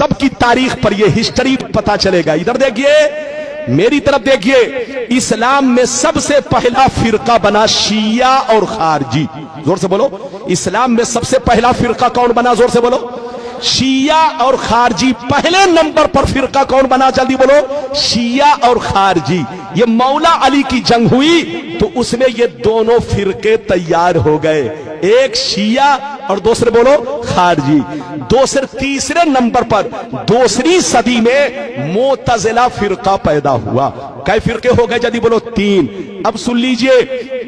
सब की तारीख पर ये हिस्ट्री पता चलेगा। इधर देखिए, मेरी तरफ देखिए, इस्लाम में सबसे पहला फिरका बना शिया और खारजी। जोर से बोलो, इस्लाम में सबसे पहला फिरका कौन बना? जोर से बोलो, शिया और खारजी। पहले नंबर पर फिरका कौन बना? जल्दी बोलो, शिया और खारजी। ये मौला अली की जंग हुई तो उसमें ये दोनों फिरके तैयार हो गए, एक शिया और दूसरे बोलो खारजी। तीसरे नंबर पर दूसरी सदी में मोतजिला फिरका पैदा हुआ। कई फिरके हो गए? जल्दी बोलो, 3। अब सुन लीजिए,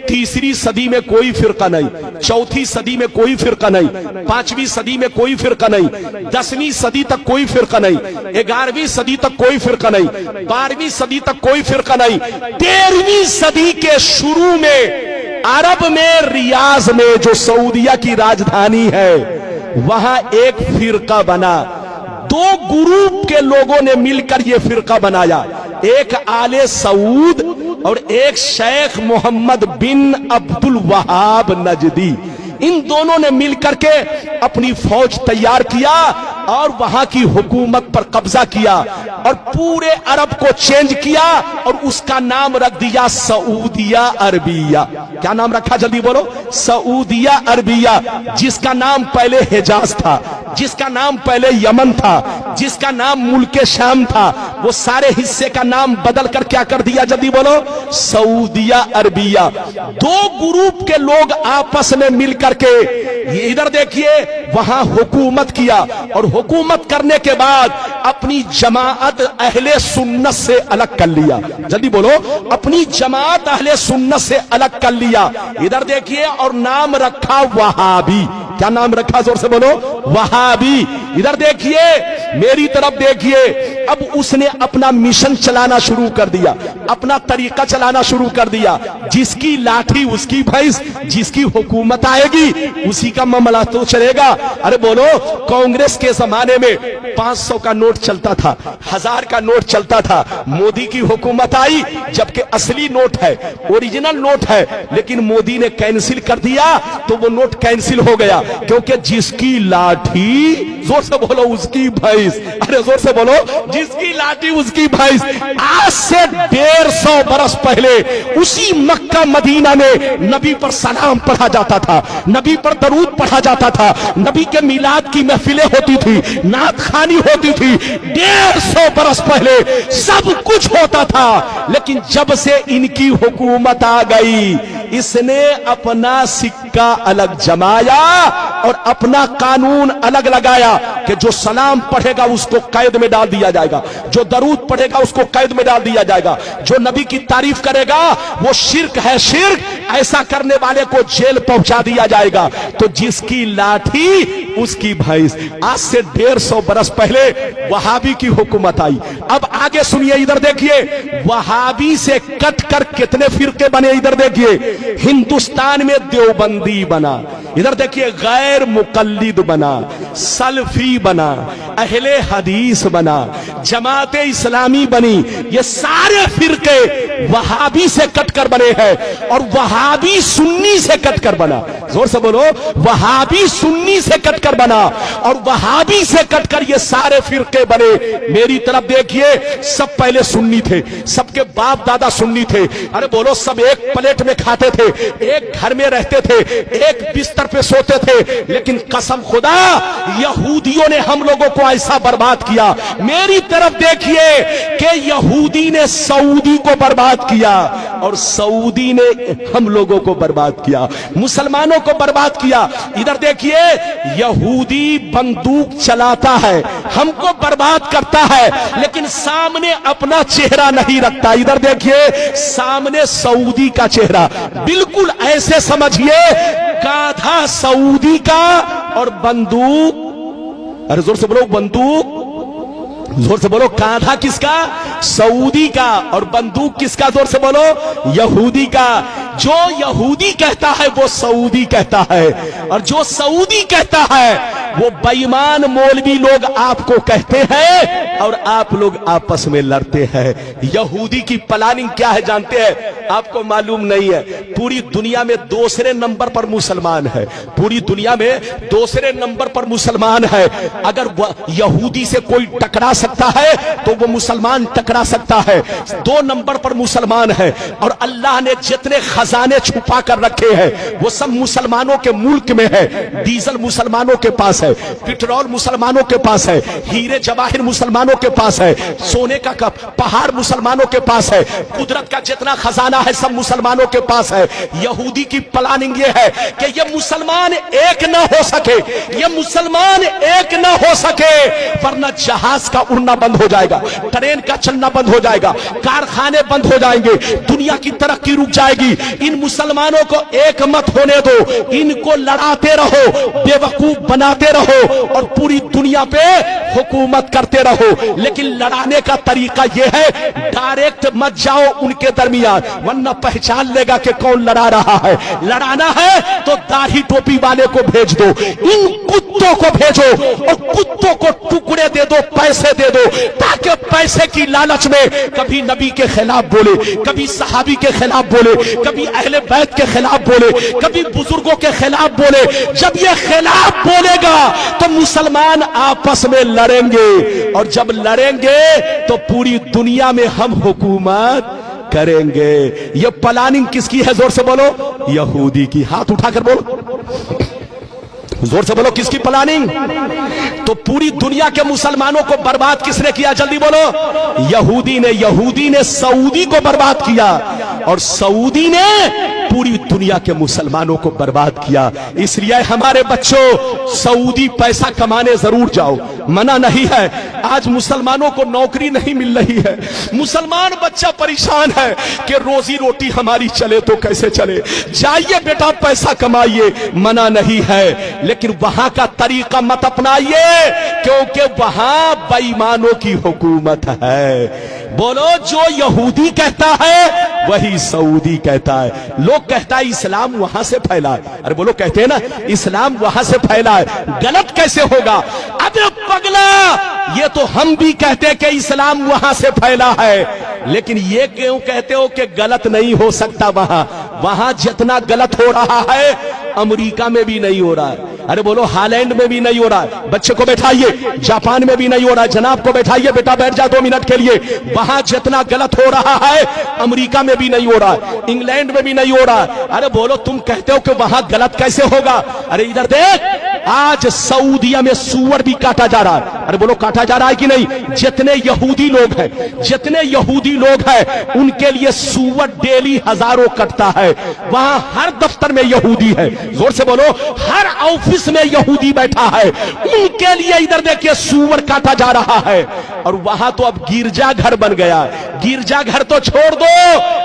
तीसरी सदी में कोई फिरका नहीं, चौथी सदी में कोई फिरका नहीं, 5वीं सदी में कोई फिरका नहीं, 10वीं सदी तक कोई फिरका नहीं, 11वीं सदी तक कोई फिरका नहीं, 12वीं सदी तक कोई फिरका नहीं, 13वीं सदी के शुरू में अरब में रियाज में जो सऊदिया की राजधानी है वहां एक फिरका बना। 2 ग्रुप के लोगों ने मिलकर यह फिरका बनाया, एक आले सऊद और एक शेख मोहम्मद बिन अब्दुल वहाब नजदी। इन दोनों ने मिलकर के अपनी फौज तैयार किया और वहां की हुकूमत पर कब्जा किया और पूरे अरब को चेंज किया और उसका नाम रख दिया सऊदिया अरबिया। क्या नाम रखा? जल्दी बोलो, सऊदिया अरबिया। जिसका नाम पहले हिजाज था, जिसका नाम पहले यमन था, जिसका नाम मुल्के शाम था, वो सारे हिस्से का नाम बदल कर क्या कर दिया? जल्दी बोलो, सऊदिया अरबिया। 2 ग्रुप के लोग आपस में मिलकर के इधर देखिए वहां हुकूमत किया और हुकूमत करने के बाद अपनी जमात अहले सुन्नत से अलग कर लिया। जल्दी बोलो, अपनी जमात अहले सुन्नत से अलग कर लिया। इधर देखिए, और नाम रखा वहाबी। क्या नाम रखा? जोर से बोलो, वहाबी। इधर देखिए, मेरी तरफ देखिए, अब उसने अपना मिशन चलाना शुरू कर दिया, अपना तरीका चलाना शुरू कर दिया। जिसकी लाठी उसकी भैंस, जिसकी हुकूमत आएगी उसी का मामला तो चलेगा। अरे बोलो, कांग्रेस के जमाने में 500 का नोट चलता था, 1000 का नोट चलता था। मोदी की हुकूमत आई, जबकि असली नोट है, ओरिजिनल नोट है, लेकिन मोदी ने कैंसिल कर दिया तो वो नोट कैंसिल हो गया, क्योंकि जिसकी लाठी, जोर से बोलो, उसकी भैंस। अरे जोर से बोलो, जिसकी लाठी उसकी भैंस। आज से 150 बरस पहले उसी मक्का मदीना में नबी पर सलाम पढ़ा जाता था, नबी पर दरूद पढ़ा जाता था, नबी के मिलाद की महफिलें होती थी, नात खानी होती थी। 150 बरस पहले सब कुछ होता था, लेकिन जब से इनकी हुकूमत आ गई, इसने अपना सिक्का अलग जमाया और अपना कानून अलग लगाया कि जो सलाम पढ़ेगा उसको कैद में डाल दिया जाएगा, जो दरूद पढ़ेगा उसको कैद में डाल दिया जाएगा, जो नबी की तारीफ करेगा वो शिर्क है, शिर्क, ऐसा करने वाले को जेल पहुंचा दिया जाएगा। तो जिसकी लाठी उसकी भैंस। आज से 150 बरस पहले वहाबी की हुकूमत आई। अब आगे सुनिए, इधर देखिए, वहाबी से कट कर कितने फिरके बने। इधर देखिए, हिंदुस्तान में देवबंदी बना, इधर देखिए गैर मुकल्लिद बना, सलफी बना, अहले हदीस बना, जमात इस्लामी बनी। ये सारे फिरके वहाबी से कटकर बने हैं और वहाबी सुन्नी से कटकर बना। जोर से बोलो, वहाबी सुन्नी से कटकर बना और वहाबी से कटकर ये सारे फिरके बने। मेरी तरफ देखिए, सब पहले सुन्नी थे, सबके बाप दादा सुन्नी थे। अरे बोलो, सब एक प्लेट में खाते थे, एक घर में रहते थे, एक बिस्तर पे सोते थे, लेकिन कसम खुदा यहूदियों ने हम लोगों को ऐसा बर्बाद किया। मेरी तरफ देखिए कि यहूदी ने सऊदी को बर्बाद किया और सऊदी ने हम लोगों को बर्बाद किया, मुसलमानों को बर्बाद किया। इधर देखिए, यहूदी बंदूक चलाता है, हमको बर्बाद करता है, लेकिन सामने अपना चेहरा नहीं रखता। इधर देखिए, सामने सऊदी का चेहरा, बिल्कुल ऐसे समझिए गाधा सऊदी का और बंदूक, अरे जोर से बोलो, बंदूक, जोर से बोलो, कांधा किसका? सऊदी का, और बंदूक किसका? जोर से बोलो, यहूदी का। जो यहूदी कहता है वो सऊदी कहता है, और जो सऊदी कहता है वो बेईमान मौलवी लोग आपको कहते हैं और आप लोग आपस में लड़ते हैं। यहूदी की प्लानिंग क्या है जानते हैं? आपको मालूम नहीं है। पूरी दुनिया में दूसरे नंबर पर मुसलमान है, पूरी दुनिया में दूसरे नंबर पर मुसलमान है। अगर यहूदी से कोई टकरा सकता है तो वो मुसलमान टकरा सकता है। 2 नंबर पर मुसलमान है और अल्लाह ने जितने खजाने छुपा कर रखे हैं वो सब मुसलमानों के मुल्क में है। डीजल मुसलमानों के पास है, पेट्रोल मुसलमानों के पास है, हीरे जवाहिर मुसलमानों के पास है, सोने का पहाड़ मुसलमानों के पास है, कुदरत का जितना खजाना है सब मुसलमानों के पास है। यहूदी की प्लानिंग ये है कि ये मुसलमान एक ना हो सके, ये मुसलमान एक ना हो सके, वरना जहाज का उड़ना बंद हो जाएगा, ट्रेन का चलना बंद हो जाएगा, कारखाने बंद हो जाएंगे, दुनिया की तरक्की रुक जाएगी। इन मुसलमानों को एक मत होने दो, इनको लड़ाते रहो, बेवकूफ बनाते रहो और पूरी दुनिया पे हुकूमत करते रहो। लेकिन लड़ाने का तरीका यह है, डायरेक्ट मत जाओ उनके दरमियान, वरना पहचान लेगा कि कौन लड़ा रहा है। लड़ाना है तो दाढ़ी टोपी वाले को भेज दो, इन कुत्तों को भेजो और कुत्तों को टुकड़े दे दो, पैसे दे दो, ताकि पैसे की लालच में कभी नबी के खिलाफ बोले, कभी सहाबी के खिलाफ बोले, कभी अहले बैत के खिलाफ बोले, कभी बुजुर्गों के खिलाफ बोले। जब ये खिलाफ बोलेगा तो मुसलमान आपस में लड़ेंगे और जब लड़ेंगे तो पूरी दुनिया में हम हुकूमत करेंगे। ये प्लानिंग किसकी है? जोर से बोलो। यहूदी की। हाथ उठाकर बोलो, जोर से बोलो, किसकी प्लानिंग? तो पूरी दुनिया के मुसलमानों को बर्बाद किसने किया? जल्दी बोलो। यहूदी ने। यहूदी ने सऊदी को बर्बाद किया और सऊदी ने पूरी दुनिया के मुसलमानों को बर्बाद किया। इसलिए हमारे बच्चों, सऊदी पैसा कमाने जरूर जाओ, मना नहीं है। आज मुसलमानों को नौकरी नहीं मिल रही है, मुसलमान बच्चा परेशान है कि रोजी रोटी हमारी चले तो कैसे चले। जाइए बेटा पैसा कमाइए, मना नहीं है, लेकिन वहां का तरीका मत अपनाइए क्योंकि वहां बेईमानों की हुकूमत है। बोलो, जो यहूदी कहता है वही सऊदी कहता है। लोग कहता है इस्लाम वहां से फैला है। अरे बोलो, कहते हैं ना इस्लाम वहां से फैला है, गलत कैसे होगा? अबे पगला, ये तो हम भी कहते हैं कि इस्लाम वहां से फैला है, लेकिन ये क्यों कहते हो कि गलत नहीं हो सकता? वहां जितना गलत हो रहा है अमेरिका में भी नहीं हो रहा है। अरे बोलो, हालैंड में भी नहीं हो रहा है। बच्चे को बैठाइए, जापान में भी नहीं हो रहा है। जनाब को बैठाइए, बेटा बैठ जा 2 मिनट के लिए। वहां जितना गलत हो रहा है अमेरिका में भी नहीं हो रहा है, इंग्लैंड में भी नहीं हो रहा है। अरे बोलो, तुम कहते हो कि वहां गलत कैसे होगा? अरे इधर देख, आज सऊदिया में सूअर भी काटा जा रहा है। अरे बोलो, काटा जा रहा है कि नहीं? जितने यहूदी लोग हैं, जितने यहूदी लोग हैं, उनके लिए सूअर डेली हजारों कटता है। वहां हर दफ्तर में यहूदी है, जोर से बोलो, हर ऑफिस में यहूदी बैठा है, उनके लिए इधर देखिए सूअर काटा जा रहा है। और वहां तो अब गिरजा घर बन गया। गिरजा घर तो छोड़ दो,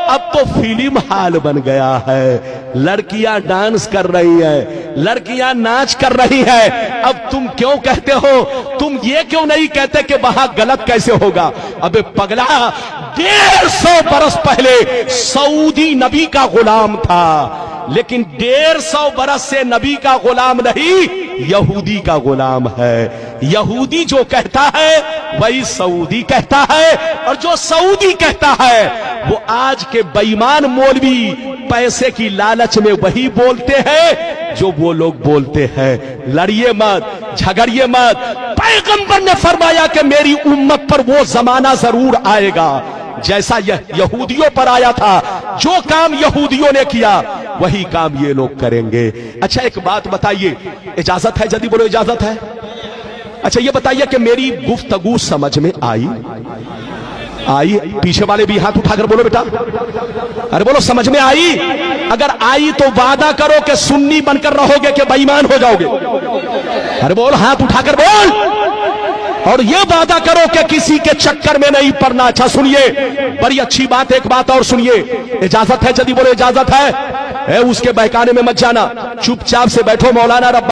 अब तो फिल्म हाल बन गया है। लड़कियां डांस कर रही है, लड़कियां नाच कर रही है। अब तुम क्यों कहते हो? तुम ये क्यों नहीं कहते कि वहां गलत कैसे होगा? अबे पगला, 150 बरस पहले सऊदी नबी का गुलाम था, लेकिन 150 बरस से नबी का गुलाम नहीं, यहूदी का गुलाम है। यहूदी जो कहता है वही सऊदी कहता है, और जो सऊदी कहता है वो आज के बेईमान मौलवी पैसे की लालच में वही बोलते हैं जो वो लोग बोलते हैं। लड़िए मत, झगड़िए मत। पैगंबर ने फरमाया कि मेरी उम्मत पर वो जमाना जरूर आएगा जैसा यहूदियों पर आया था। जो काम यहूदियों ने किया वही काम ये लोग करेंगे। अच्छा, एक बात बताइए, इजाजत है? जल्दी बोलो, इजाजत है? अच्छा, ये बताइए कि मेरी गुफ्तगू समझ में आई? पीछे वाले भी हाथ उठाकर बोलो बेटा। अरे बोलो, समझ में आई? अगर आई तो वादा करो कि सुन्नी बनकर रहोगे कि बेईमान हो जाओगे? अरे बोल, हाथ उठाकर बोल। और ये वादा करो कि किसी के चक्कर में नहीं पड़ना। अच्छा सुनिए, बड़ी अच्छी बात, एक बात और सुनिए। इजाजत है? जल्दी बोलो, इजाजत है? उसके बहकाने में मत जाना, चुपचाप से बैठो। मौलाना रब्बानी